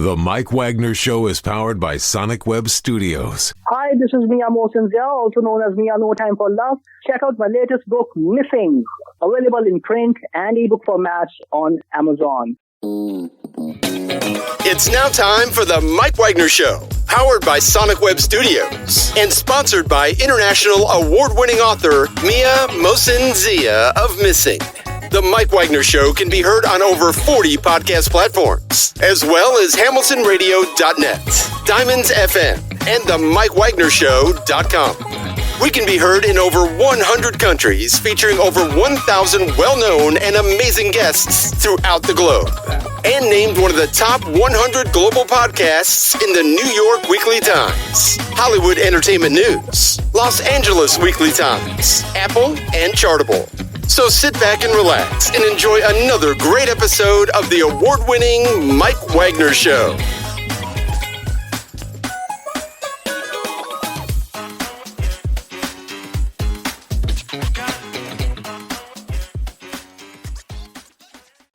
The Mike Wagner Show is powered by Sonic Web Studios. Hi, this is Mia Mosinzia, also known as Mia No Time for Love. Check out my latest book, Missing, available in print and ebook formats on Amazon. It's now time for the Mike Wagner Show, powered by Sonic Web Studios and sponsored by international award-winning author Mia Mosinzia of Missing. The Mike Wagner Show can be heard on over 40 podcast platforms, as well as HamiltonRadio.net, Diamonds FM, and themikewagnershow.com. We can be heard in over 100 countries, featuring over 1,000 well-known and amazing guests throughout the globe. And named one of the top 100 global podcasts in the New York Weekly Times, Hollywood Entertainment News, Los Angeles Weekly Times, Apple, and Chartable. So sit back and relax and enjoy another great episode of the award-winning Mike Wagner Show.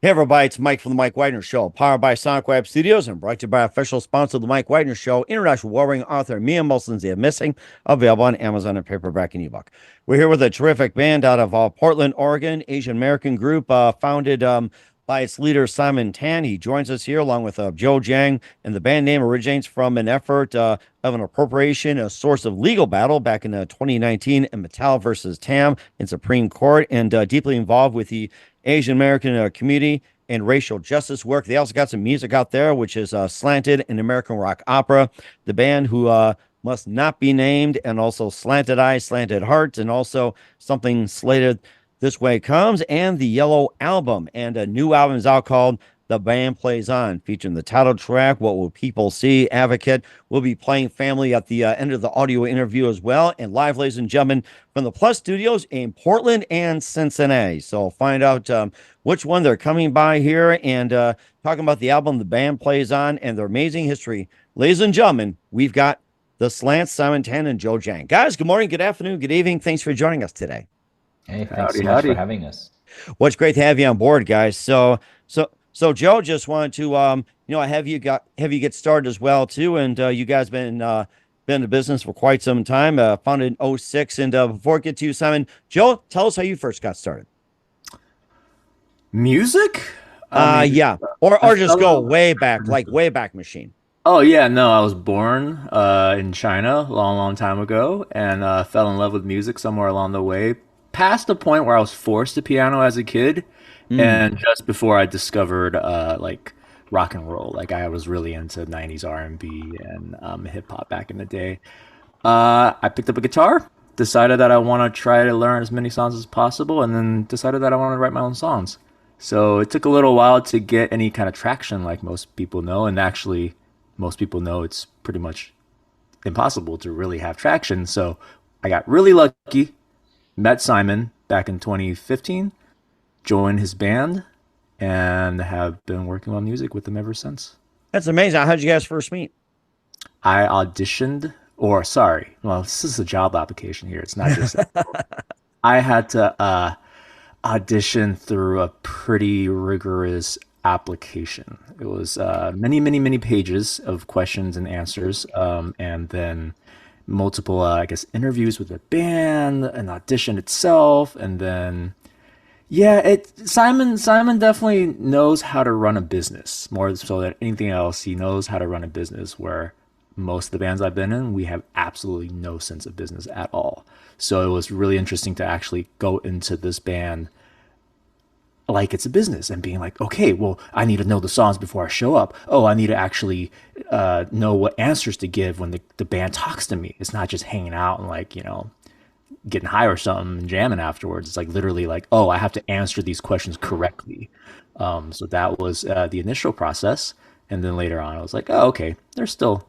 Hey everybody, it's Mike from the Mike Wagner Show, powered by Sonic Web Studios and brought to you by official sponsor of the Mike Wagner Show, international warring author Mia Mosinzia Missing, available on Amazon and paperback and ebook. We're here with a terrific band out of Portland, Oregon, Asian American group, founded by its leader Simon Tan. He joins us here along with joexjiang, and the band name originates from an effort of an appropriation, a source of legal battle back in 2019 in matalvstam in Supreme Court, and deeply involved with the Asian American community and racial justice work. They also got some music out there, which is Slanted and American Rock Opera, the band who must not be named, and also Slanted Eyes, Slanted Hearts, and also something slated this way comes, and the Yellow Album. And a new album is out called The Band Plays On, featuring the title track, What Will People See, Advocate. We'll be playing Family at the end of the audio interview as well, and live, ladies and gentlemen, from the Plus Studios in Portland and Cincinnati. So find out which one they're coming by here and talking about the album The Band Plays On and their amazing history. Ladies and gentlemen, we've got the Slants, Simon Tan, and joexjiang. Guys, good morning, good afternoon, good evening. Thanks for joining us today. Hey, thanks so much for having us. Well, it's great to have you on board, guys. So Joe, just wanted to have you get started as well too, and you guys been in business for quite some time, founded in 2006. And before I get to you, Simon, Joe, tell us how you first got started. Music? Yeah, or just go way back, like way back machine. Oh yeah, no, I was born in China a long time ago, and fell in love with music somewhere along the way, past the point where I was forced to piano as a kid. And just before I discovered like rock and roll, like I was really into 90s R&B and hip hop back in the day. I picked up a guitar, decided that I want to try to learn as many songs as possible, and then decided that I wanted to write my own songs. So it took a little while to get any kind of traction, like most people know, and actually most people know it's pretty much impossible to really have traction. So I got really lucky, met Simon back in 2015, joined his band, and have been working on music with him ever since. That's amazing. How did you guys first meet? I auditioned, this is a job application here. It's not just that. I had to audition through a pretty rigorous application. It was many pages of questions and answers, and then multiple, interviews with the band, an audition itself, and then Simon definitely knows how to run a business more so than anything else. He knows how to run a business, where most of the bands I've been in, we have absolutely no sense of business at all. So it was really interesting to actually go into this band like it's a business and being like, okay, well, I need to know the songs before I show up. Oh, I need to actually know what answers to give when the band talks to me. It's not just hanging out and getting high or something and jamming afterwards. It's like literally like, oh, I have to answer these questions correctly. So that was the initial process. And then later on, I was like, oh, okay, there's still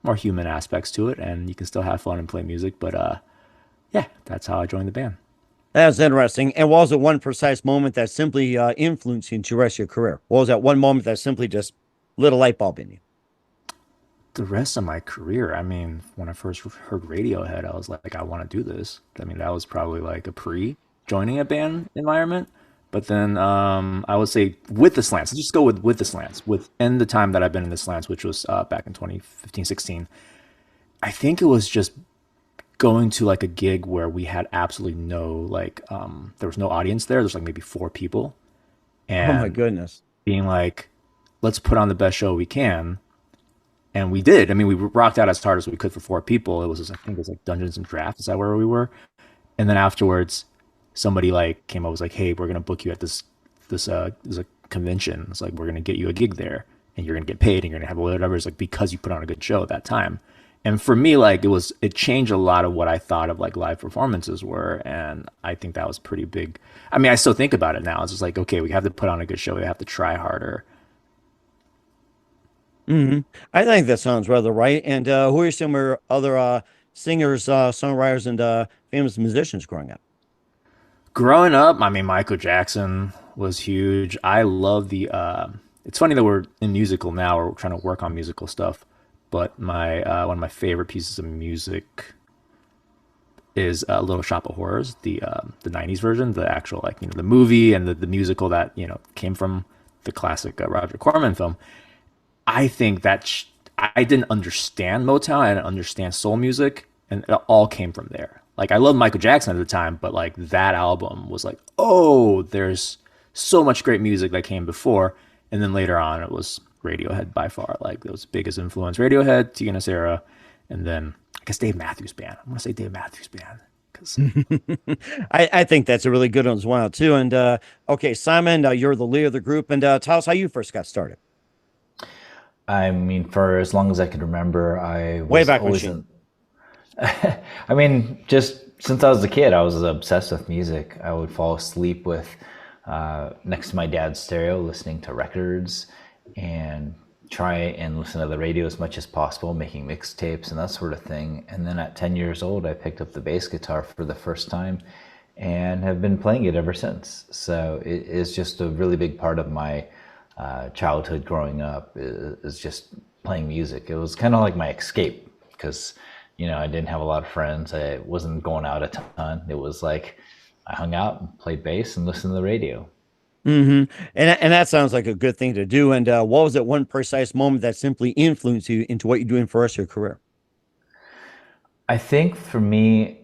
more human aspects to it, and you can still have fun and play music. But that's how I joined the band. That's interesting. And what was the one precise moment that simply influenced you into the rest of your career? What was that one moment that simply just lit a light bulb in you? The rest of my career, I mean, when I first heard Radiohead, I was like, I want to do this. I mean, that was probably like a pre-joining a band environment. But then I would say with the slants, let's just go with the slants. Within the time that I've been in the slants, which was back in 2015, 16, I think it was just going to like a gig where we had absolutely no like there was no audience there. There's like maybe 4 people. And oh my goodness. Being like, let's put on the best show we can. And we did. I mean, we rocked out as hard as we could for 4 people. It was just, I think it was like Dungeons and Drafts. Is that where we were? And then afterwards, somebody like came up, was like, "Hey, we're gonna book you at this a convention. It's like we're gonna get you a gig there, and you're gonna get paid, and you're gonna have whatever." It's like because you put on a good show at that time. And for me, like it changed a lot of what I thought of like live performances were, and I think that was pretty big. I mean, I still think about it now. It's just like, okay, we have to put on a good show. We have to try harder. Mm-hmm. I think that sounds rather right. And who are some of your other singers, songwriters, and famous musicians growing up? Growing up, I mean, Michael Jackson was huge. I love the. It's funny that we're in musical now, or we're trying to work on musical stuff. But my one of my favorite pieces of music is Little Shop of Horrors, the '90s version, the actual like the movie and the musical that came from the classic Roger Corman film. I think that I didn't understand Motown, I didn't understand soul music, and it all came from there. Like I loved Michael Jackson at the time, but like that album was like, oh, there's so much great music that came before, and then later on it was Radiohead by far, like those biggest influence. Radiohead, Tina Sarah, and then I guess Dave Matthews Band. I'm gonna say Dave Matthews Band because I think that's a really good one as well too. And okay, Simon, you're the leader of the group, and tell us how you first got started. I mean, for as long as I can remember, I was way back always machine. I mean, just since I was a kid, I was obsessed with music. I would fall asleep with next to my dad's stereo, listening to records, and try and listen to the radio as much as possible, making mixtapes and that sort of thing. And then at 10 years old, I picked up the bass guitar for the first time and have been playing it ever since. So it is just a really big part of my childhood growing up is just playing music. It was kind of like my escape because, I didn't have a lot of friends. I wasn't going out a ton. It was like I hung out and played bass and listened to the radio. Mm-hmm. And that sounds like a good thing to do. And what was it one precise moment that simply influenced you into what you're doing for the rest of your career? I think for me,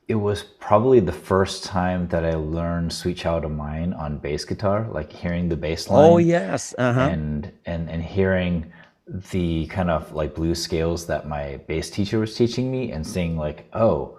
it was probably the first time that I learned Sweet Child of Mine on bass guitar, like hearing the bass line. Oh, yes. Uh-huh. And hearing the kind of like blues scales that my bass teacher was teaching me and seeing like, oh,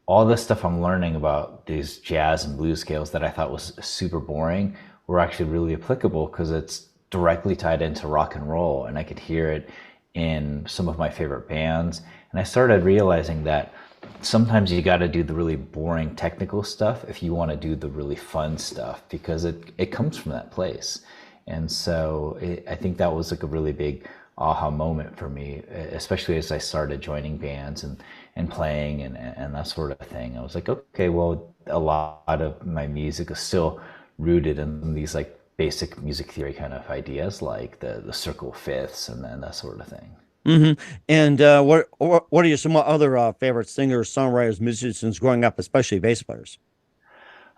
all this stuff I'm learning about these jazz and blues scales that I thought was super boring were actually really applicable because it's directly tied into rock and roll. And I could hear it in some of my favorite bands. And I started realizing that sometimes you got to do the really boring technical stuff if you want to do the really fun stuff because it comes from that place. And so I think that was like a really big aha moment for me, especially as I started joining bands and playing and that sort of thing. I was like, okay, well, a lot of my music is still rooted in these like basic music theory kind of ideas like the circle of fifths and that sort of thing. Mm-hmm. And what are your some other favorite singers, songwriters, musicians growing up, especially bass players?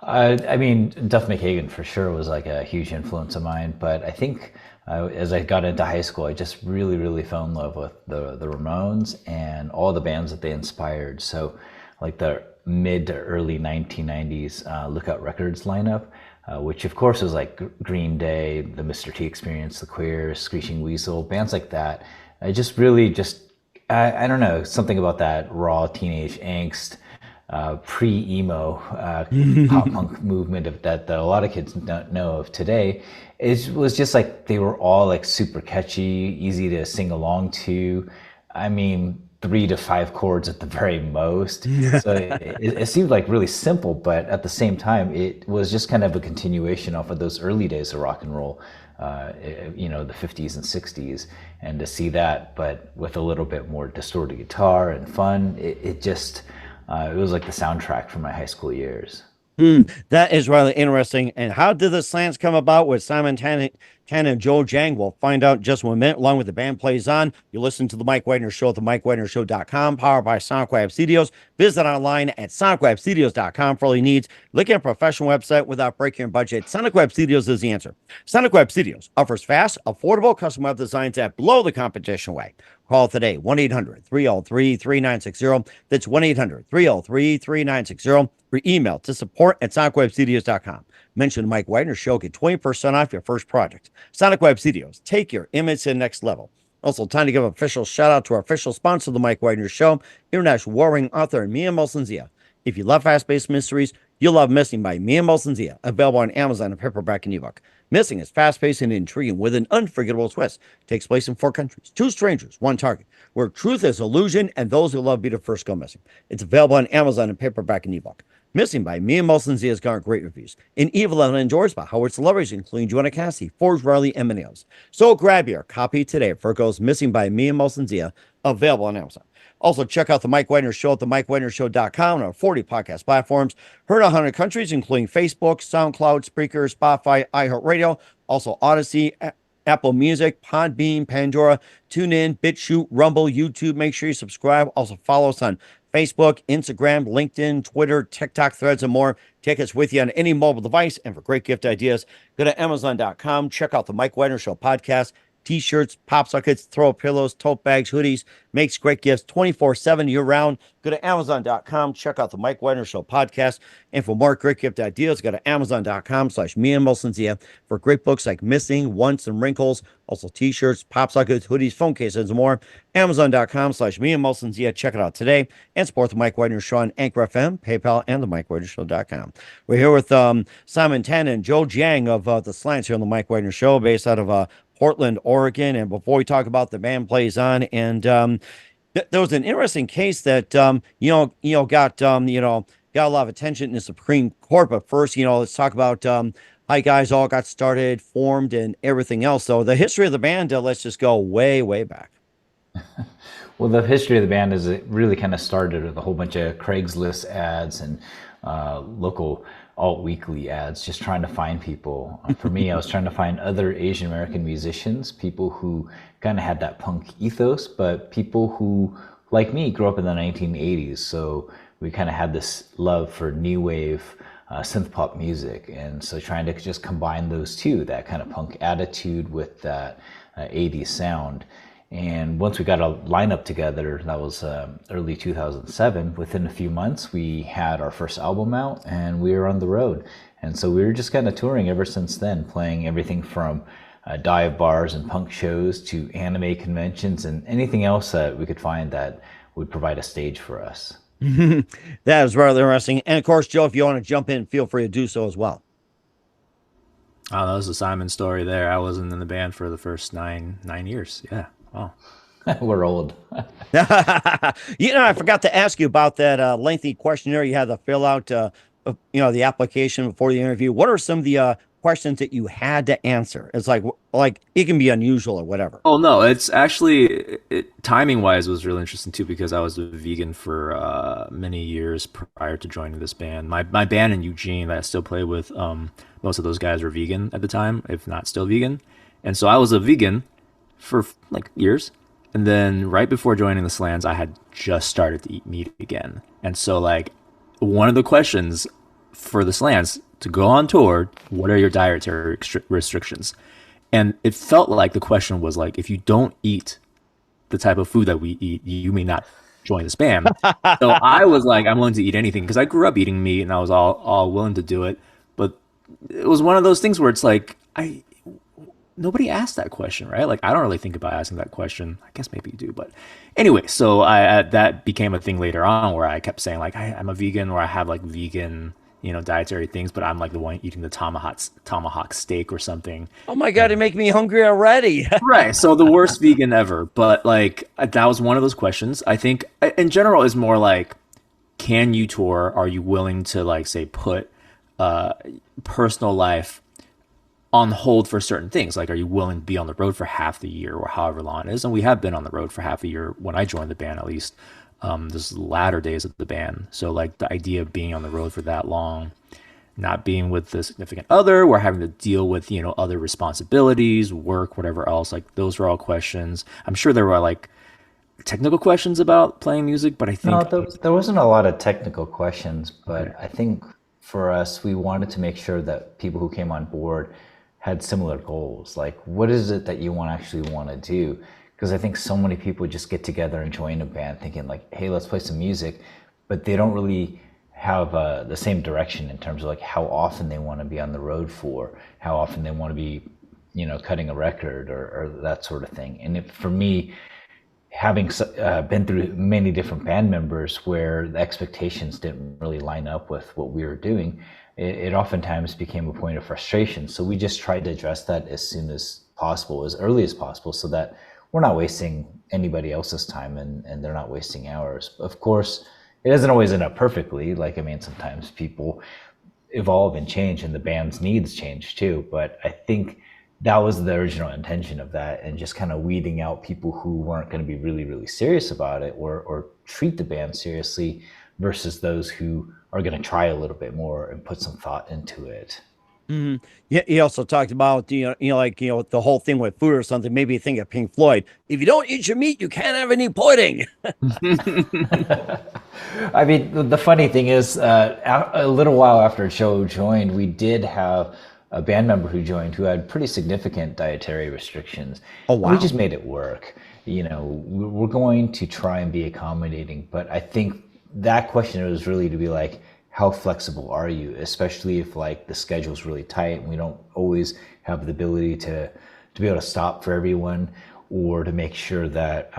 I mean, Duff McKagan for sure was like a huge influence of mine, but I think as I got into high school, I just really, really fell in love with the Ramones and all the bands that they inspired. So like the mid to early 1990s Lookout Records lineup, which of course was like Green Day, the Mr. T Experience, the Queers, Screeching Weasel, bands like that. I just really I don't know, something about that raw teenage angst, pre-emo pop punk movement that a lot of kids don't know of today. It was just like they were all like super catchy, easy to sing along to. I mean, 3 to 5 chords at the very most. So it seemed like really simple, but at the same time, it was just kind of a continuation off of those early days of rock and roll, the 50s and 60s. And to see that, but with a little bit more distorted guitar and fun, it was like the soundtrack for my high school years. That is rather interesting. And how did the Slants come about with Tan and joexjiang. We'll find out in just 1 minute, along with the band plays on. You listen to The Mike Wagner Show at themikewagnershow.com, powered by Sonic Web Studios. Visit online at sonicwebstudios.com for all your needs. Look at a professional website without breaking your budget. Sonic Web Studios is the answer. Sonic Web Studios offers fast, affordable custom web designs that blow the competition away. Call today, 1-800-303-3960. That's 1-800-303-3960. Or email to support@sonicwebstudios.com. Mention the Mike Wagner Show. Get 20% off your first project. Sonic Web Studios. Take your image to the next level. Also, time to give an official shout out to our official sponsor of the Mike Wagner Show, international warring author Mia Molson-Zia. If you love fast-paced mysteries, you'll love Missing by Mia Molson-Zia, available on Amazon and paperback and ebook. Missing is fast-paced and intriguing with an unforgettable twist. Takes place in 4 countries, 2 strangers, 1 target, where truth is illusion and those who love be the first go missing. It's available on Amazon and paperback and ebook. Missing by Mia Molson-Zia has garnered great reviews. An evil and endorsed by Howard celebrities, including Joanna Cassidy, Forge Riley, and many others. So grab your copy today for it goes Missing by Mia Molson-Zia, available on Amazon. Also, check out The Mike Wagner Show at themikewagnershow.com on our 40 podcast platforms. Heard in 100 countries, including Facebook, SoundCloud, Spreaker, Spotify, iHeartRadio, also Odyssey, Apple Music, Podbean, Pandora, TuneIn, BitChute, Rumble, YouTube. Make sure you subscribe. Also, follow us on Facebook, Instagram, LinkedIn, Twitter, TikTok, Threads, and more. Take us with you on any mobile device. And for great gift ideas, go to Amazon.com. Check out the Mike Wagner Show podcast. T-shirts, pop sockets, throw pillows, tote bags, hoodies. Makes great gifts 24/7 year-round. Go to Amazon.com. Check out the Mike Wagner Show podcast. And for more great gift ideas, go to Amazon.com/Mia Molson-Zia for great books like Missing, Once, and Wrinkles. Also T-shirts, pop sockets, hoodies, phone cases, and more. Amazon.com/Mia Molson-Zia. Check it out today. And support the Mike Wagner Show on Anchor FM, PayPal, and the MikeWagnerShow.com. We're here with Simon Tan and joexjiang of the Slants here on the Mike Wagner Show, based out of Portland, Oregon. And before we talk about the band plays on, and there was an interesting case that got a lot of attention in the Supreme Court. But first, let's talk about how you guys all got started, formed, and everything else. So the history of the band, let's just go way, way back. Well, the history of the band is it really kind of started with a whole bunch of Craigslist ads and local alt weekly ads, just trying to find people. For me, I was trying to find other Asian American musicians, people who kind of had that punk ethos, but people who, like me, grew up in the 1980s. So we kind of had this love for new wave synth pop music. And so trying to just combine those two, that kind of punk attitude with that 80s sound. And once we got a lineup together, that was early 2007, within a few months, we had our first album out and we were on the road. And so we were just kind of touring ever since then, playing everything from dive bars and punk shows to anime conventions and anything else that we could find that would provide a stage for us. That is rather interesting. And of course, Joe, if you want to jump in, feel free to do so as well. Oh, that was the Simon story there. I wasn't in the band for the first nine years. Yeah. Wow. We're old. I forgot to ask you about that lengthy questionnaire you had to fill out, the application before the interview. What are some of the questions that you had to answer? It's like it can be unusual or whatever. Oh, no, it's actually, timing wise was really interesting too, because I was a vegan for many years prior to joining this band. My band in Eugene that I still play with, most of those guys were vegan at the time, if not still vegan. And so I was a vegan for like years, and then right before joining the Slants, I had just started to eat meat again. And so like one of the questions for the Slants to go on tour, what are your dietary restrictions? And it felt like the question was like, if you don't eat the type of food that we eat, you may not join this band. So I was like, I'm willing to eat anything, because I grew up eating meat and I was all willing to do it. But it was one of those things where it's like, nobody asked that question, right? Like, I don't really think about asking that question. I guess maybe you do, but anyway, so that became a thing later on where I kept saying like, I'm a vegan, or I have like vegan, dietary things, but I'm like the one eating the tomahawk steak or something. Oh my God, it makes me hungry already. Right. So the worst vegan ever. But like, that was one of those questions. I think in general is more like, can you tour? Are you willing to like, say, put personal life on hold for certain things? Like, are you willing to be on the road for half the year or however long it is? And we have been on the road for half a year when I joined the band, at least. This is the latter days of the band. So like the idea of being on the road for that long not being with the significant other. We're having to deal with, other responsibilities, work, whatever else. Like those were all questions. I'm sure there were like technical questions about playing music, but I think No, there wasn't a lot of technical questions, but I think for us, we wanted to make sure that people who came on board had similar goals. Like, what is it that you actually want to do? Because I think so many people just get together and join a band thinking like, hey, let's play some music, but they don't really have the same direction in terms of like how often they want to be on the road for, how often they want to be, cutting a record or that sort of thing. And for me, having been through many different band members where the expectations didn't really line up with what we were doing, it oftentimes became a point of frustration. So we just tried to address that as soon as possible, as early as possible, so that we're not wasting anybody else's time and they're not wasting ours. Of course, it doesn't always end up perfectly. Like, I mean, sometimes people evolve and change and the band's needs change too. But I think that was the original intention of that, and just kind of weeding out people who weren't going to be really, really serious about it or treat the band seriously versus those who are going to try a little bit more and put some thought into it. Mm-hmm. Yeah, he also talked about the whole thing with food or something. Maybe you think of Pink Floyd. If you don't eat your meat, you can't have any pudding. I mean, the funny thing is, a little while after Joe joined, we did have a band member who joined who had pretty significant dietary restrictions. Oh, wow. We just made it work. We're going to try and be accommodating, but I think that question was really to be like, how flexible are you, especially if like the schedule's really tight and we don't always have the ability to be able to stop for everyone, or to make sure that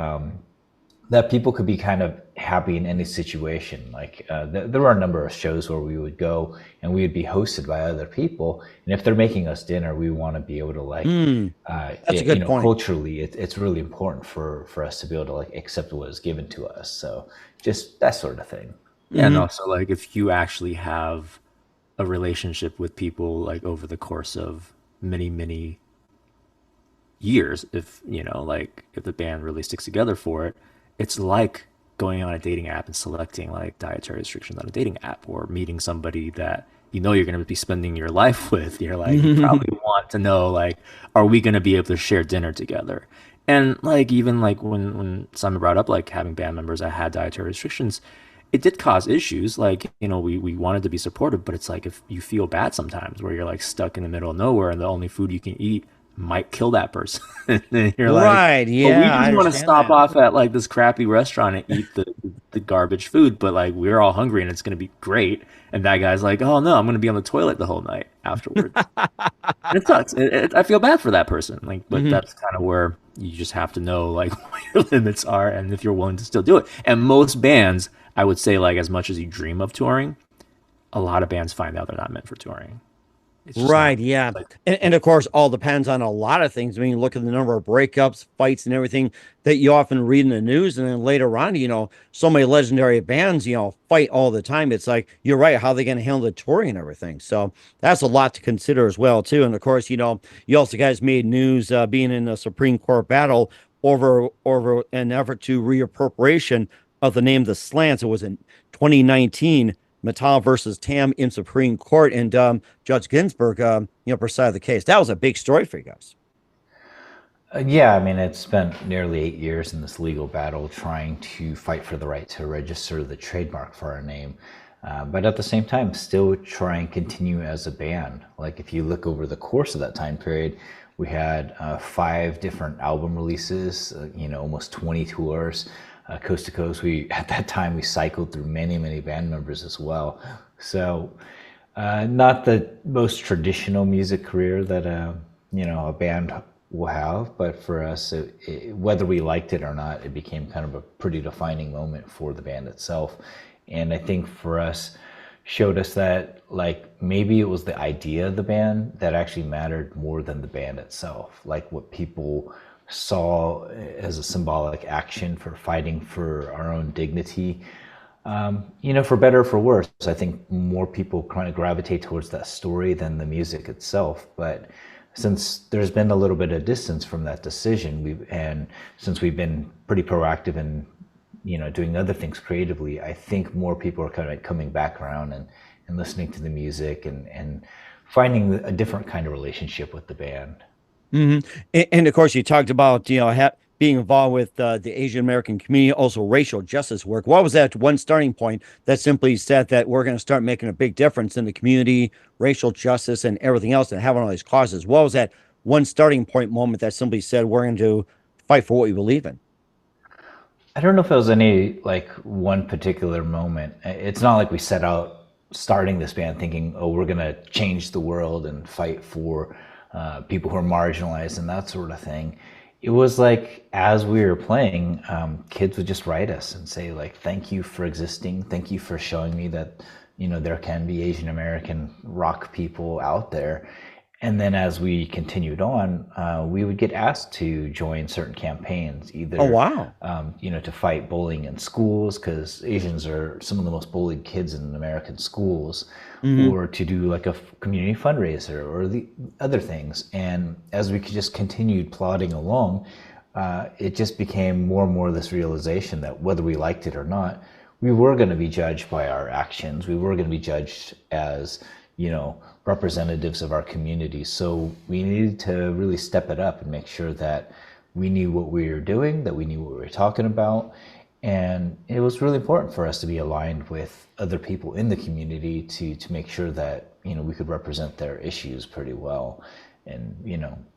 that people could be kind of happy in any situation. Like there were a number of shows where we would go and we would be hosted by other people, and if they're making us dinner, we want to be able to like that's a good point. Culturally it's really important for us to be able to like accept what is given to us. So just that sort of thing. Yeah, and also like if you actually have a relationship with people like over the course of many years, if if the band really sticks together for it, it's like going on a dating app and selecting like dietary restrictions on a dating app, or meeting somebody that you're going to be spending your life with. You're like, you probably want to know, like, are we going to be able to share dinner together? And like even like when Simon brought up like having band members that had dietary restrictions, it did cause issues. Like, we wanted to be supportive, but it's like if you feel bad sometimes where you're like stuck in the middle of nowhere and the only food you can eat might kill that person. And you're like, right, yeah, we just want to stop off at like this crappy restaurant and eat the garbage food, but like we're all hungry and it's going to be great. And that guy's like, oh no, I'm going to be on the toilet the whole night afterwards. It sucks. I feel bad for that person. Like, but that's kind of where you just have to know like what your limits are and if you're willing to still do it. And most bands, I would say, like, as much as you dream of touring, a lot of bands find out they're not meant for touring. Right, yeah. And of course, all depends on a lot of things. I mean, look at the number of breakups, fights, and everything that you often read in the news. And then later on, so many legendary bands, fight all the time. It's like, you're right, how are they going to handle the touring and everything? So that's a lot to consider as well, too. And of course, you also guys made news being in a Supreme Court battle over an effort to reappropriation of the name The Slants. It was in 2019. Matal versus Tam in Supreme Court, and Judge Ginsburg, presided the case. That was a big story for you guys. Yeah, I mean, it's spent nearly 8 years in this legal battle trying to fight for the right to register the trademark for our name, but at the same time, still try and continue as a band. Like, if you look over the course of that time period, we had 5 different album releases, almost 20 tours. Coast to coast. At that time we cycled through many band members as well. So not the most traditional music career that a band will have, but for us, whether we liked it or not, it became kind of a pretty defining moment for the band itself. And I think for us, showed us that like maybe it was the idea of the band that actually mattered more than the band itself, like what people saw as a symbolic action for fighting for our own dignity. For better or for worse, I think more people kind of gravitate towards that story than the music itself. But since there's been a little bit of distance from that decision, since we've been pretty proactive in doing other things creatively, I think more people are kind of coming back around and and listening to the music and finding a different kind of relationship with the band. And of course, you talked about, being involved with the Asian American community, also racial justice work. What was that one starting point that simply said that we're going to start making a big difference in the community, racial justice, and everything else, and having all these causes? What was that one starting point moment that simply said we're going to fight for what we believe in? I don't know if it was any like one particular moment. It's not like we set out starting this band thinking, oh, we're going to change the world and fight for people who are marginalized and that sort of thing. It was like, as we were playing, kids would just write us and say like, thank you for existing. Thank you for showing me that, there can be Asian American rock people out there. And then as we continued on, we would get asked to join certain campaigns, either, to fight bullying in schools, because Asians are some of the most bullied kids in American schools, or to do like a community fundraiser or the other things. And as we just continued plodding along, it just became more and more this realization that whether we liked it or not, we were going to be judged by our actions. We were going to be judged as, representatives of our community. So we needed to really step it up and make sure that we knew what we were doing, that we knew what we were talking about. And it was really important for us to be aligned with other people in the community to make sure that, we could represent their issues pretty well. And,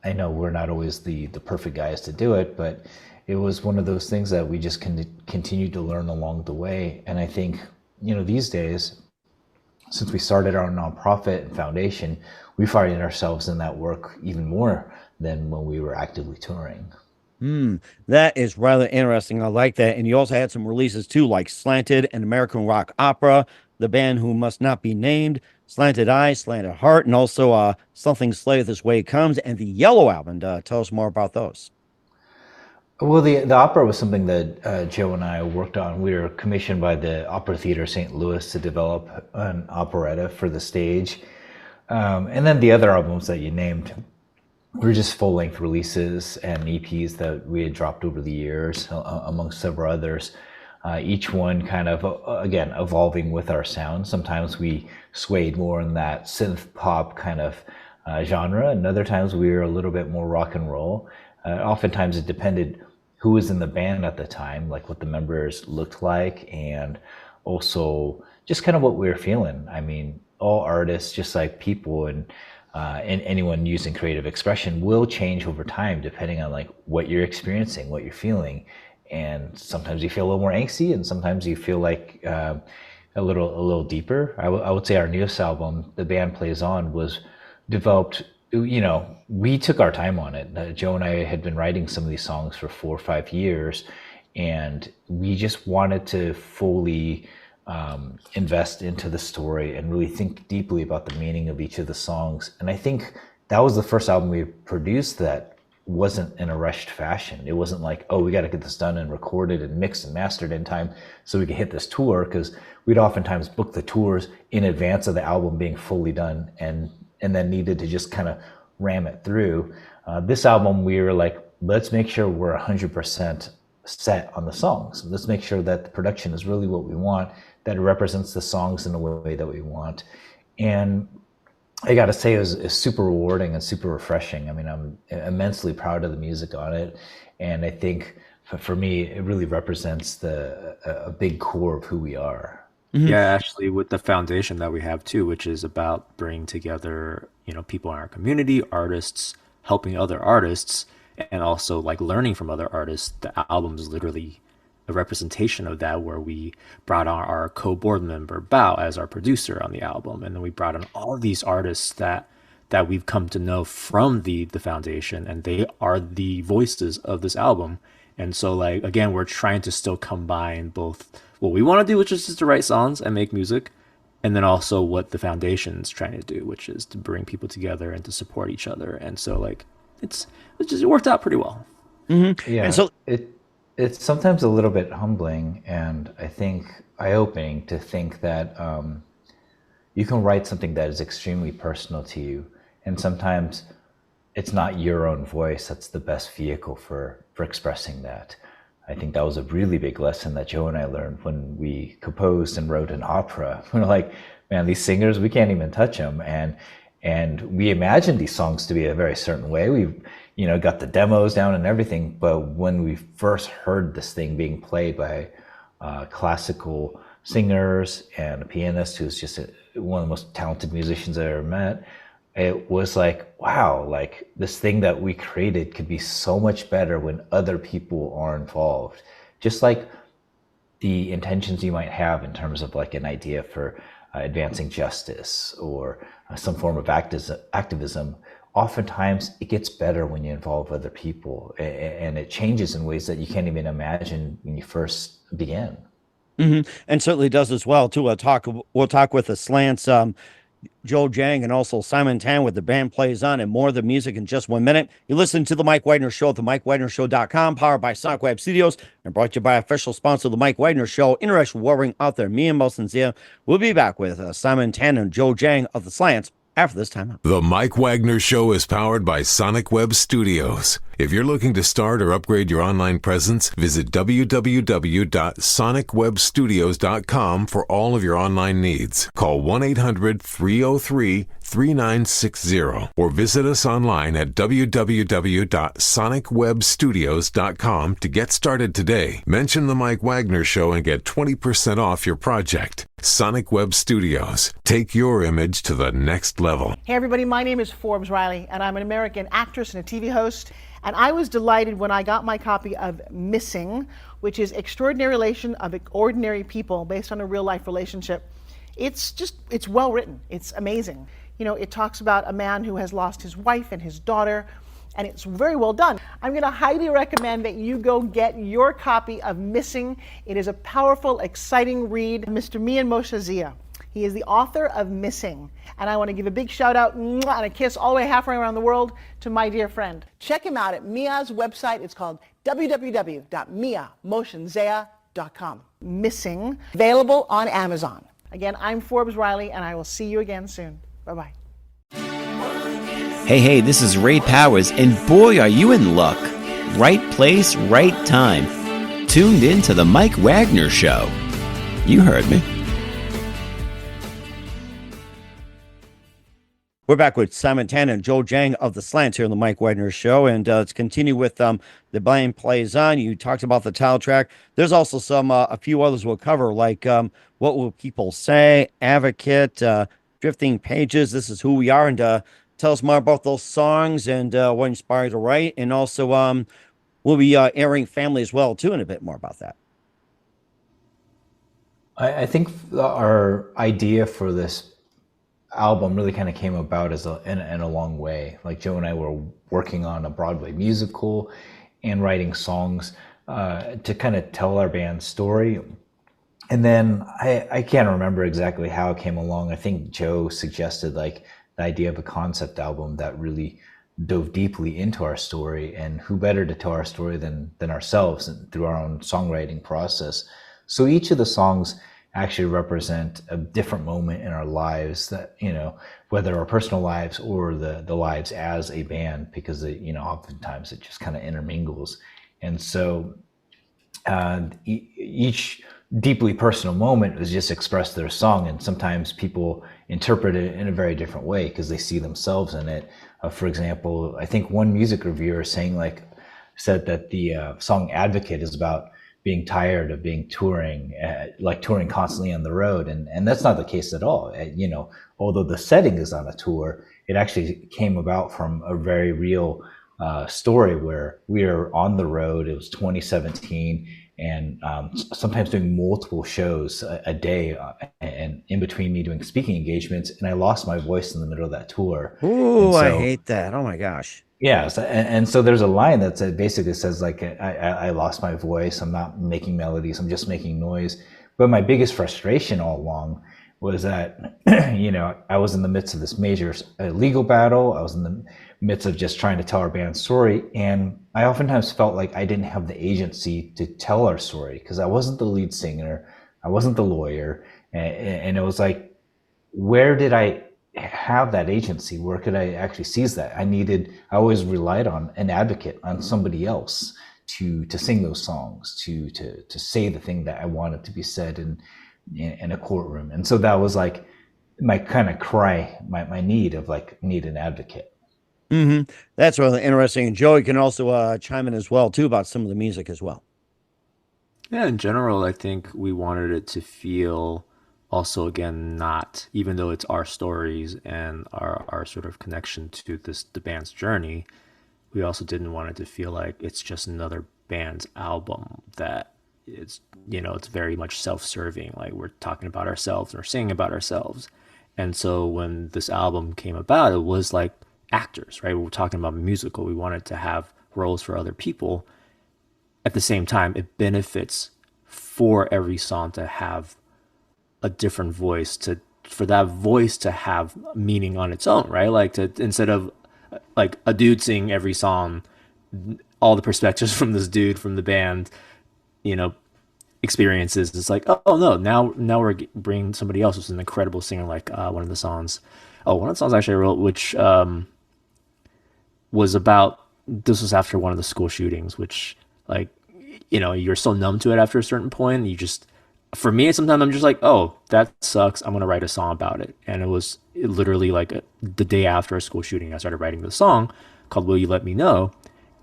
I know we're not always the perfect guys to do it, but it was one of those things that we just continued to learn along the way. And I think, these days, since we started our nonprofit and foundation, we find ourselves in that work even more than when we were actively touring. That is rather interesting. I like that. And you also had some releases too, like Slanted and American Rock Opera, The Band Who Must Not Be Named, Slanted Eye, Slanted Heart, and also Something Slayeth This Way It Comes, and the Yellow Album. Tell us more about those. Well, the opera was something that Joe and I worked on. We were commissioned by the Opera Theater St. Louis to develop an operetta for the stage. And then the other albums that you named were just full-length releases and EPs that we had dropped over the years, amongst several others. Each one kind of, again, evolving with our sound. Sometimes we swayed more in that synth pop kind of genre, and other times we were a little bit more rock and roll. Oftentimes it depended who was in the band at the time, like what the members looked like, and also just kind of what we were feeling. I mean, all artists, just like people and anyone using creative expression, will change over time depending on like what you're experiencing, what you're feeling. And sometimes you feel a little more angsty, and sometimes you feel like a little deeper. I would say our newest album, The Band Plays On, was developed. We took our time on it. Joe and I had been writing some of these songs for 4 or 5 years, and we just wanted to fully invest into the story and really think deeply about the meaning of each of the songs. And I think that was the first album we produced that wasn't in a rushed fashion. It wasn't like, oh, we got to get this done and recorded and mixed and mastered in time so we can hit this tour, because we'd oftentimes book the tours in advance of the album being fully done, and then needed to just kind of ram it through. This album, we were like, let's make sure we're 100% set on the songs. Let's make sure that the production is really what we want, that it represents the songs in the way that we want. And I got to say, it was super rewarding and super refreshing. I mean, I'm immensely proud of the music on it. And I think for me, it really represents a big core of who we are. Yeah, actually, with the foundation that we have too, which is about bringing together, people in our community, artists, helping other artists, and also like learning from other artists. The album is literally a representation of that, where we brought on our co-board member Bao as our producer on the album, and then we brought on all these artists that we've come to know from the foundation, and they are the voices of this album. And so, like, again, we're trying to still combine both what we want to do, which is just to write songs and make music, and then also what the foundation's trying to do, which is to bring people together and to support each other. And so, like, it worked out pretty well. Yeah. And so it's sometimes a little bit humbling, and I think eye-opening to think that you can write something that is extremely personal to you, and sometimes it's not your own voice that's the best vehicle for expressing that. I think that was a really big lesson that Joe and I learned when we composed and wrote an opera. We're like, man, these singers, we can't even touch them. And we imagined these songs to be a very certain way. We, got the demos down and everything. But when we first heard this thing being played by classical singers and a pianist who's just one of the most talented musicians I ever met, it was like, wow, like this thing that we created could be so much better when other people are involved. Just like the intentions you might have in terms of like an idea for advancing justice or some form of activism, oftentimes it gets better when you involve other people, and it changes in ways that you can't even imagine when you first begin. Mm-hmm. And certainly does as well too. We'll talk with the Slants, JoexJiang, and also Simontam with The Band Plays On, and more of the music in just 1 minute. You listen to The Mike Wagner Show at themikeWagnerShow.com, powered by Sonic Web Studios, and brought to you by official sponsor of The Mike Wagner Show, international warring author Mia Mosensia. We'll be back with Simontam and JoexJiang of the Slants after this time out. The Mike Wagner Show is powered by Sonic Web Studios. If you're looking to start or upgrade your online presence, visit www.sonicwebstudios.com for all of your online needs. Call 1-800-303-3960 or visit us online at www.sonicwebstudios.com to get started today. Mention The Mike Wagner Show and get 20% off your project. Sonic Web Studios. Take your image to the next level. Hey everybody, my name is Forbes Riley, and I'm an American actress and a TV host. And I was delighted when I got my copy of Missing, which is Extraordinary Relation of Ordinary People based on a real life relationship. It's well written. It's amazing. It talks about a man who has lost his wife and his daughter, and it's very well done. I'm going to highly recommend that you go get your copy of Missing. It is a powerful, exciting read. Mr. Mian Moshe Zia. He is the author of Missing. And I want to give a big shout out and a kiss all the way halfway around the world to my dear friend. Check him out at Mia's website. It's called www.miamoshenzea.com. Missing, available on Amazon. Again, I'm Forbes Riley, and I will see you again soon. Bye-bye. Hey, this is Ray Powers, and boy, are you in luck. Right place, right time. Tuned in to The Mike Wagner Show. You heard me. We're back with Simontam and JoexJiang of the Slants here on the Mike Wagner Show, and let's continue with The Band Plays On. You talked about the title track. There's also a few others we'll cover, like What Will People Say, Advocate, Drifting Pages, This Is Who We Are, and tell us more about those songs and what inspired you to write, and also we'll be airing Family as well, too, and a bit more about that. I think our idea for this album really kind of came about in a long way. Like Joe and I were working on a Broadway musical and writing songs to kind of tell our band's story. And then I can't remember exactly how it came along. I think Joe suggested like the idea of a concept album that really dove deeply into our story, and who better to tell our story than ourselves and through our own songwriting process. So each of the songs actually represent a different moment in our lives, that, whether our personal lives or the lives as a band, because oftentimes it just kind of intermingles. And so each deeply personal moment is just expressed through a song, and sometimes people interpret it in a very different way because they see themselves in it. For example, I think one music reviewer said that the song Advocate is about being tired of touring constantly on the road. And that's not the case at all. Although the setting is on a tour, it actually came about from a very real story where we were on the road. It was 2017, and sometimes doing multiple shows a day, and in between me doing speaking engagements, and I lost my voice in the middle of that tour. Ooh, I hate that. Oh my gosh. Yeah, and so there's a line that basically says like, I lost my voice, I'm not making melodies, I'm just making noise. But my biggest frustration all along was that, I was in the midst of this major legal battle. I was in the midst of just trying to tell our band's story. And I oftentimes felt like I didn't have the agency to tell our story because I wasn't the lead singer, I wasn't the lawyer. And it was like, where did I have that agency? Where could I actually seize that? I always relied on an advocate, on somebody else to sing those songs, to say the thing that I wanted to be said in a courtroom. And so that was like my kind of cry, my need of like need an advocate. That's really interesting. And Joey can also chime in as well too about some of the music as well. Yeah, in general, I think we wanted it to feel also, again, not, even though it's our stories and our sort of connection to the band's journey, we also didn't want it to feel like it's just another band's album that it's, it's very much self-serving. Like we're talking about ourselves and we're singing about ourselves. And so when this album came about, it was like actors, right? We were talking about a musical. We wanted to have roles for other people. At the same time, it benefits for every song to have a different voice, for that voice to have meaning on its own, right? Like instead of like a dude singing every song, all the perspectives from this dude from the band, experiences. It's like, oh no, now we're bringing somebody else who's an incredible singer. Like one of the songs actually I wrote, which was about, this was after one of the school shootings, which like, you're so numb to it after a certain point. For me, sometimes I'm just like, oh, that sucks. I'm going to write a song about it. And it was literally like the day after a school shooting, I started writing the song called Will You Let Me Know?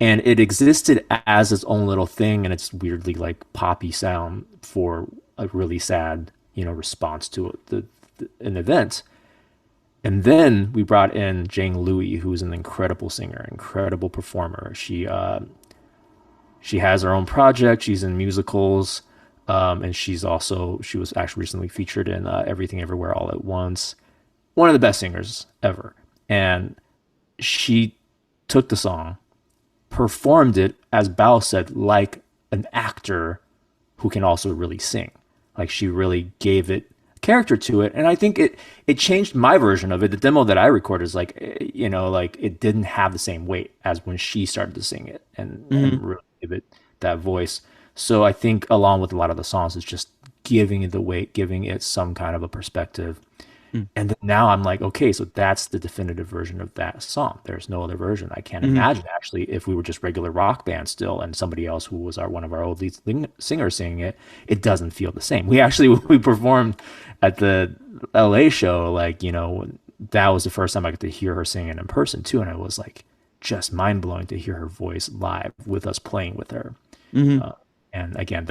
And it existed as its own little thing. And it's weirdly like poppy sound for a really sad, response to an event. And then we brought in Jang Louie, who's an incredible singer, incredible performer. She has her own project. She's in musicals. And she was actually recently featured in Everything Everywhere All at Once. One of the best singers ever. And she took the song, performed it, as Bao said, like an actor who can also really sing. Like she really gave it character to it. And I think it changed my version of it. The demo that I recorded is like, like it didn't have the same weight as when she started to sing it and really give it that voice. So I think along with a lot of the songs, it's just giving it the weight, giving it some kind of a perspective. And then now I'm like, okay, so that's the definitive version of that song. There's no other version. I can't imagine actually if we were just regular rock band still and somebody else who was one of our old lead singers singing it, it doesn't feel the same. We performed at the LA show, like, that was the first time I got to hear her singing in person too. And it was like just mind blowing to hear her voice live with us playing with her. And again,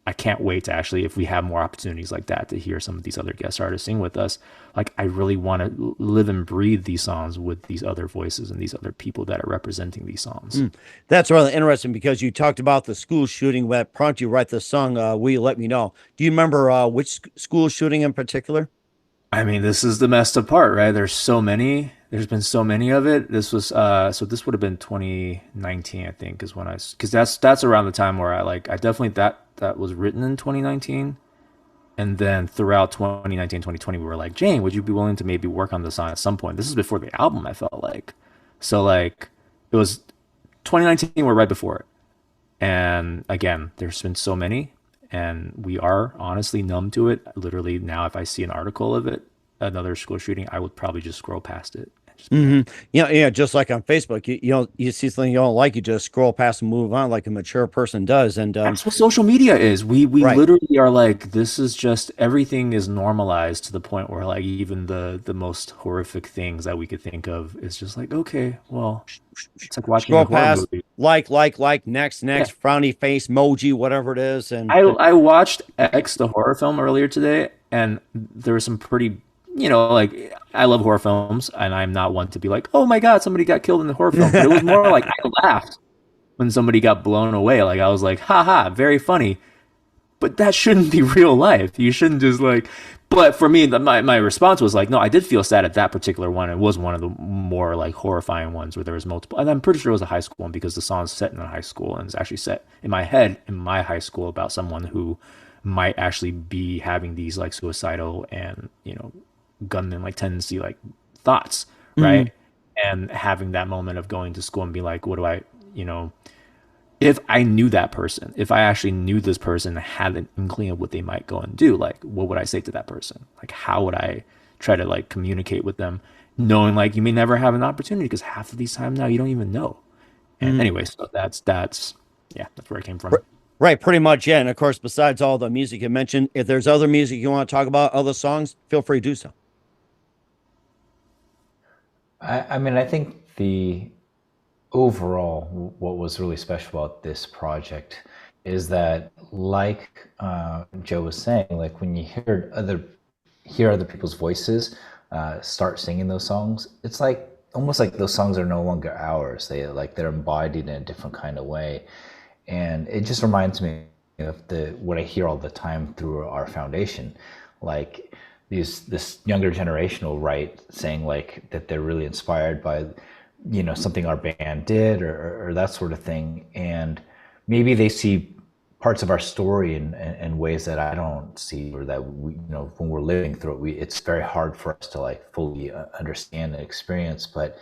I can't wait to actually, if we have more opportunities like that, to hear some of these other guest artists sing with us. Like, I really want to live and breathe these songs with these other voices and these other people that are representing these songs. That's really interesting because you talked about the school shooting that prompted you to write the song, Will You Let Me Know? Do you remember which school shooting in particular? I mean, this is the messed up part, right? There's so many. There's been so many of it. This was so this would have been 2019, I think, is when because that's around the time where I definitely that was written in 2019, and then throughout 2019, 2020, we were like, Jane, would you be willing to maybe work on the song at some point? This is before the album, I felt like. So like it was 2019, we're right before it, and again, there's been so many. And we are honestly numb to it. Literally now, if I see an article of it, another school shooting, I would probably just scroll past it. Yeah, just like on Facebook, you see something you don't like, you just scroll past and move on like a mature person does. And that's what social media is. We right. Literally are like, this is just, everything is normalized to the point where like even the most horrific things that we could think of is just like, okay, well, it's like watching a horror movie. Like, next, frowny face, emoji, whatever it is. And I watched X, the horror film, earlier today, and there were some pretty, like, I love horror films, and I'm not one to be like, oh my God, somebody got killed in the horror film. But it was more like I laughed when somebody got blown away. Like, I was like, haha, very funny. But that shouldn't be real life. You shouldn't just like, but for me, my response was like, no, I did feel sad at that particular one. It was one of the more like horrifying ones where there was multiple, and I'm pretty sure it was a high school one because the song is set in a high school and it's actually set in my head in my high school about someone who might actually be having these like suicidal and, gunman like tendency, like thoughts, right? And having that moment of going to school and be like, what do I, if I knew that person, if I actually knew this person and had an inkling of what they might go and do, like, what would I say to that person? Like, how would I try to like communicate with them, knowing like you may never have an opportunity because half of these times now you don't even know. And anyway, so that's yeah, that's where it came from. Right, pretty much, yeah. And of course, besides all the music you mentioned, if there's other music you want to talk about, other songs, feel free to do so. I mean, I think the overall, what was really special about this project is that, like Joe was saying, like when you hear other people's voices start singing those songs, it's like almost like those songs are no longer ours. They're embodied in a different kind of way, and it just reminds me of what I hear all the time through our foundation, like this younger generation will write saying like that they're really inspired by something our band did or that sort of thing, and maybe they see parts of our story in ways that I don't see, or that we, when we're living through it, it's very hard for us to like fully understand and experience. But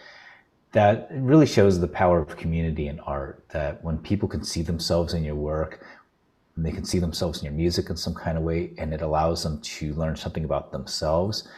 that really shows the power of community and art, that when people can see themselves in your work, and they can see themselves in your music in some kind of way, and it allows them to learn something about themselves,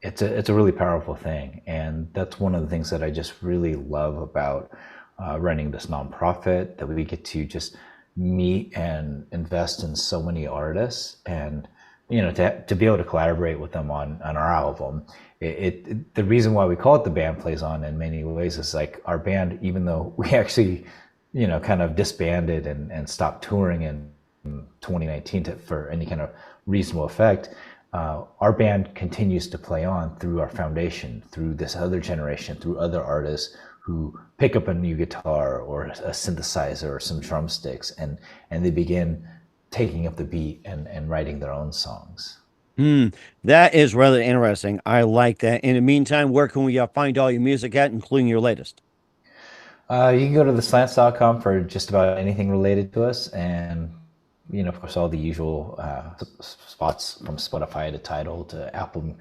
it's a really powerful thing. And that's one of the things that I just really love about running this nonprofit, that we get to just meet and invest in so many artists, and to be able to collaborate with them on our album. The reason why we call it The Band Plays On in many ways is like our band, even though we actually kind of disbanded and stopped touring in 2019 for any kind of reasonable effect, our band continues to play on through our foundation, through this other generation, through other artists who pick up a new guitar or a synthesizer or some drumsticks, and they begin taking up the beat and writing their own songs. That is rather interesting. I like that. In the meantime, where can we find all your music at, including your latest? You can go to theslants.com for just about anything related to us, and of course, all the usual spots from Spotify to Tidal to Apple.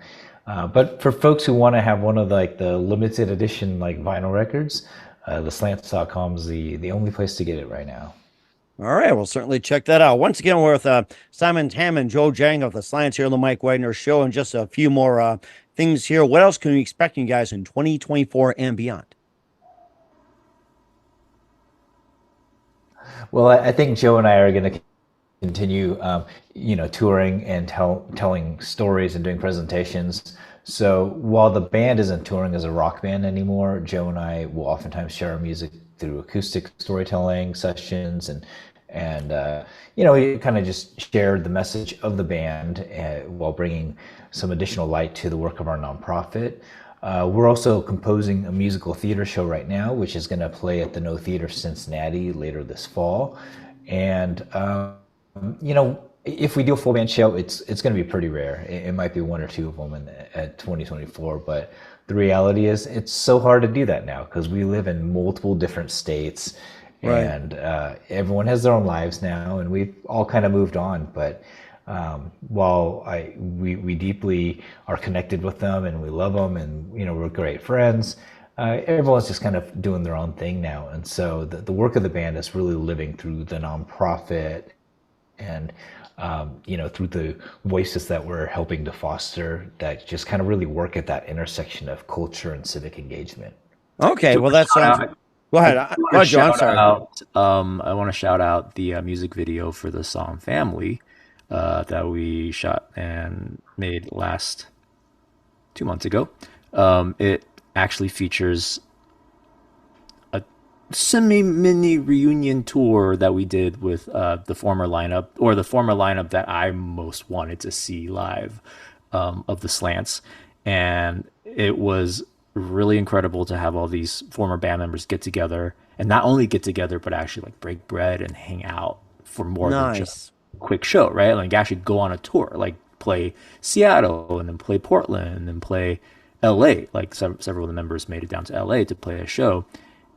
But for folks who want to have one of the limited edition vinyl records, theslants.com is the only place to get it right now. All right, we'll certainly check that out. Once again, we're with simontam and joexjiang of the Slants here on the Mike Wagner Show, and just a few more things here. What else can we expect you guys in 2024 and beyond? Well, I think Joe and I are going to continue, touring and telling stories and doing presentations. So while the band isn't touring as a rock band anymore, Joe and I will oftentimes share our music through acoustic storytelling sessions, and we kind of just share the message of the band while bringing some additional light to the work of our nonprofit. We're also composing a musical theater show right now, which is going to play at the No Theater Cincinnati later this fall. And if we do a full band show, it's going to be pretty rare. It might be one or two of them at 2024, but the reality is it's so hard to do that now because we live in multiple different states, right. And everyone has their own lives now, and we've all kind of moved on. But while we deeply are connected with them and we love them, and we're great friends, everyone's just kind of doing their own thing now. And so the work of the band is really living through the nonprofit and through the voices that we're helping to foster, that just kind of really work at that intersection of culture and civic engagement. Okay, well, that sounds... Go ahead. Go, Joe. I'm sorry. I want to shout out the music video for the song "Family" that we shot and made 2 months ago. It actually features a semi-mini reunion tour that we did with the former lineup that I most wanted to see live of the Slants. And it was really incredible to have all these former band members get together, and not only get together, but actually break bread and hang out for more than just a quick show, right? Actually go on a tour, play Seattle and then play Portland and play LA. Several of the members made it down to LA to play a show.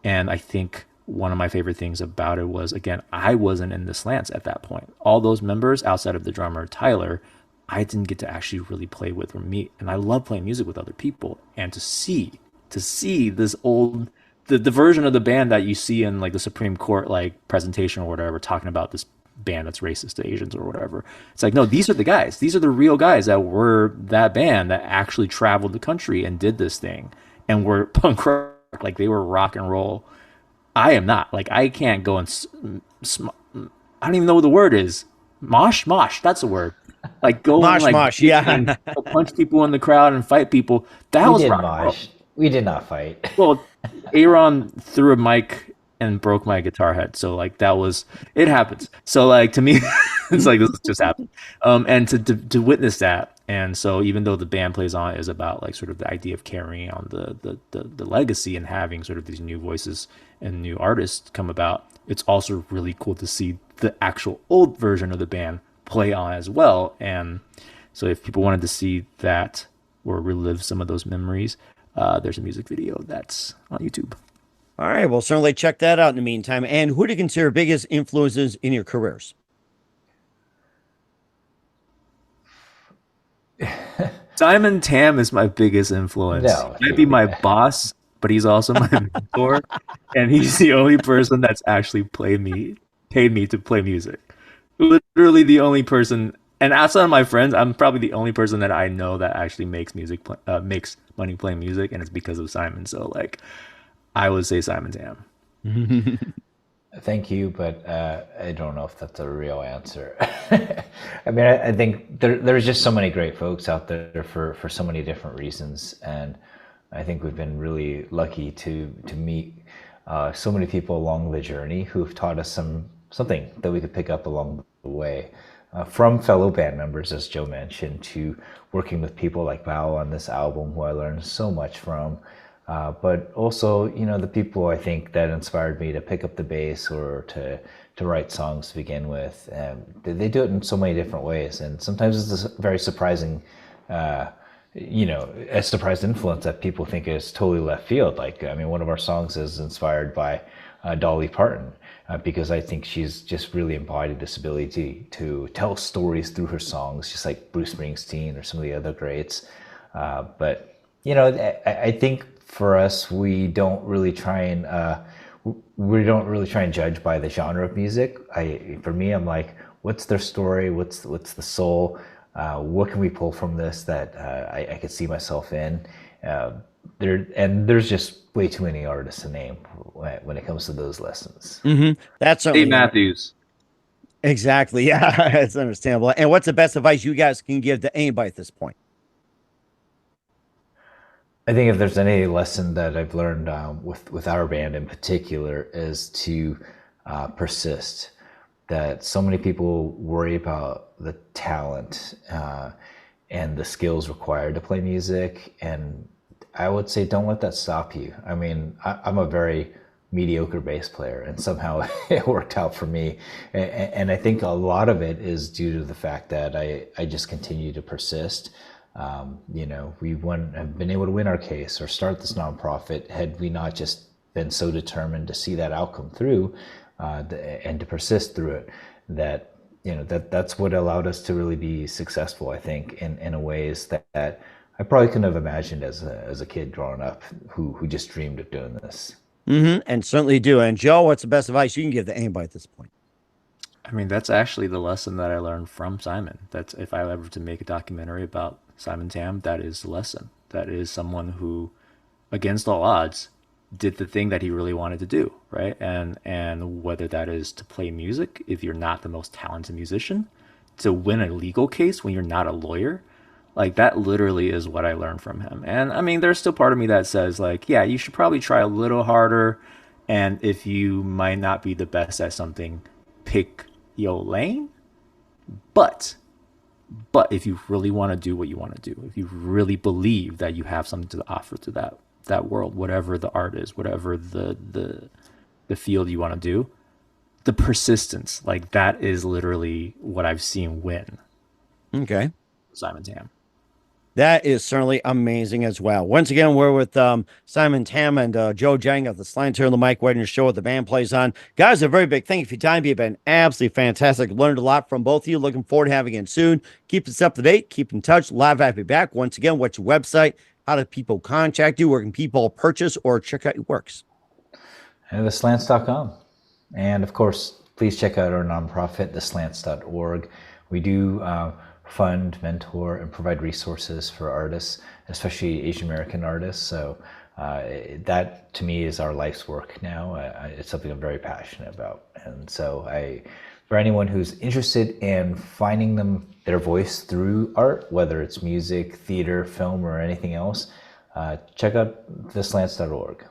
And I think one of my favorite things about it was, again, I wasn't in the Slants at that point. All those members outside of the drummer, Tyler, I didn't get to actually really play with or meet. And I love playing music with other people. And to see this old, the version of the band that you see in the Supreme Court presentation or whatever, talking about this band that's racist to Asians or whatever. It's no, these are the guys. These are the real guys that were that band that actually traveled the country and did this thing and were punk rock. They were rock and roll I am not. Like, I can't go and I don't even know what the word is. Mosh, that's the word. Like, go and like mosh, yeah. and punch people in the crowd and fight people. That was rock and roll. We did not fight. Well, Aaron threw a mic and broke my guitar head. So like it happens. So like to me, it's like this just happened. And to witness that. And so even though the band plays on is about like sort of the idea of carrying on the legacy and having sort of these new voices and new artists come about, it's also really cool to see the actual old version of the band play on as well. And so if people wanted to see that or relive some of those memories, there's a music video that's on YouTube. All right, well, certainly check that out in the meantime. And who do you consider biggest influences in your careers? Simontam is my biggest influence. He might be my boss, but he's also my mentor, and he's the only person that's actually paid me to play music. Literally the only person, and outside of my friends, I'm probably the only person that I know that actually makes money playing music, and it's because of Simon. So like, I would say Simontam. Thank you, but I don't know if that's a real answer. I mean, I think there's just so many great folks out there for so many different reasons, and I think we've been really lucky to meet so many people along the journey who've taught us something that we could pick up along the way. From fellow band members, as Joe mentioned, to working with people like Val on this album, who I learned so much from. But also, the people I think that inspired me to pick up the bass or to write songs to begin with. They do it in so many different ways, and sometimes it's a very surprising, a surprise influence that people think is totally left field. Like, I mean, one of our songs is inspired by Dolly Parton, because I think she's just really embodied this ability to tell stories through her songs, just like Bruce Springsteen or some of the other greats. But I think for us, we don't really try and judge by the genre of music. For me, I'm like, what's their story? What's the soul? What can we pull from this that I could see myself in? There's just way too many artists to name when it comes to those lessons. Mm-hmm. That's Dave Matthews. Exactly. Yeah, it's understandable. And what's the best advice you guys can give to anybody at this point? I think if there's any lesson that I've learned with our band in particular is to persist. That so many people worry about the talent and the skills required to play music, and I would say don't let that stop you. I mean, I'm a very mediocre bass player, and somehow it worked out for me. And I think a lot of it is due to the fact that I just continue to persist. We have been able to win our case or start this nonprofit had we not just been so determined to see that outcome through and to persist through it. That's what allowed us to really be successful, I think, in a ways that I probably couldn't have imagined as a kid growing up who just dreamed of doing this. Mm-hmm. And certainly do. And Joe, what's the best advice you can give to anybody at this point? I mean, that's actually the lesson that I learned from Simon. That's if I ever to make a documentary about Simontam, that is the lesson. That is someone who, against all odds, did the thing that he really wanted to do, right? And whether that is to play music, if you're not the most talented musician, to win a legal case when you're not a lawyer, like that literally is what I learned from him. And I mean, there's still part of me that says like, yeah, you should probably try a little harder. And if you might not be the best at something, pick your lane. But if you really want to do what you want to do, if you really believe that you have something to offer to that world, whatever the art is, whatever the field you want to do, the persistence, like that is literally what I've seen win. Okay. Simontam. That is certainly amazing as well. Once again, we're with Simontam and JoEjiang of the Slants here on the Mike Wagner Show with the band plays on. Guys, a very big thank you for your time. You've been absolutely fantastic. Learned a lot from both of you. Looking forward to having you soon. Keep us up to date. Keep in touch. Live happy back. Once again, what's your website? How do people contact you? Where can people purchase or check out your works? And theslants.com. And of course, please check out our nonprofit, theslants.org. We do fund, mentor, and provide resources for artists, especially Asian American artists. So That to me is our life's work now. It's something I'm very passionate about. And so for anyone who's interested in finding their voice through art, whether it's music, theater, film, or anything else, check out theslants.org.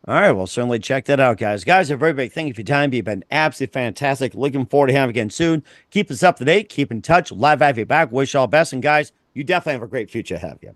All right, well, certainly check that out, guys. Guys, a very big thank you for your time. You've been absolutely fantastic. Looking forward to having you again soon. Keep us up to date. Keep in touch. Live have you back. Wish you all best. And guys, you definitely have a great future ahead of you.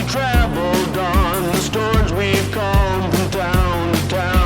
Traveled on the storms we've come from town to town.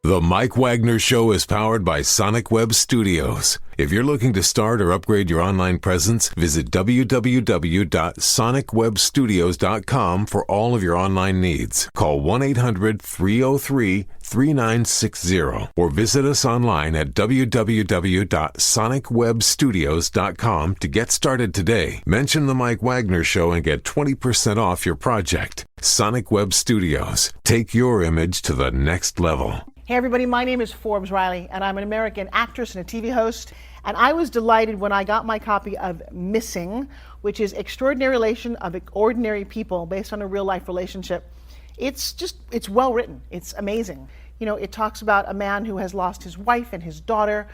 The Mike Wagner Show is powered by Sonic Web Studios. If you're looking to start or upgrade your online presence, visit www.sonicwebstudios.com for all of your online needs. Call 1-800-303-3960 or visit us online at www.sonicwebstudios.com to get started today. Mention the Mike Wagner Show and get 20% off your project. Sonic Web Studios. Take your image to the next level. Hey everybody, my name is Forbes Riley, and I'm an American actress and a TV host, and I was delighted when I got my copy of Missing, which is Extraordinary Relation of Ordinary People based on a real-life relationship. It's well written. It's amazing. You know, it talks about a man who has lost his wife and his daughter,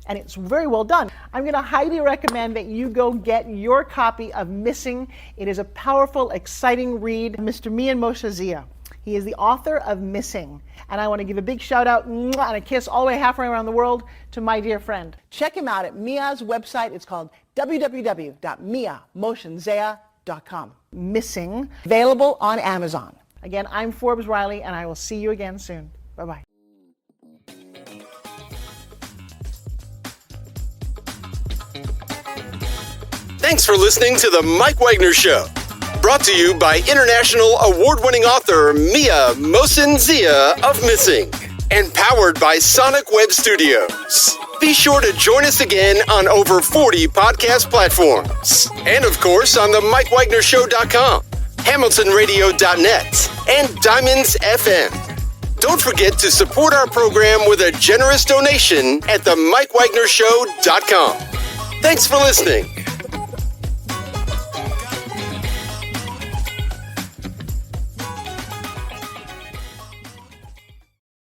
and it's very well done. I'm going to highly recommend that you go get your copy of Missing. It is a powerful, exciting read. Mr. Mian Moshe Zia. He is the author of Missing. And I want to give a big shout out and a kiss all the way halfway around the world to my dear friend. Check him out at Mia's website. It's called www.miamoshenzea.com. Missing, available on Amazon. Again, I'm Forbes Riley, and I will see you again soon. Bye-bye. Thanks for listening to The Mike Wagner Show. Brought to you by international award-winning author Mia Mohsen-Zia of Missing. And powered by Sonic Web Studios. Be sure to join us again on over 40 podcast platforms. And of course on the MikeWagnerShow.com, HamiltonRadio.net, and Diamonds FM. Don't forget to support our program with a generous donation at the MikeWagnerShow.com. Thanks for listening.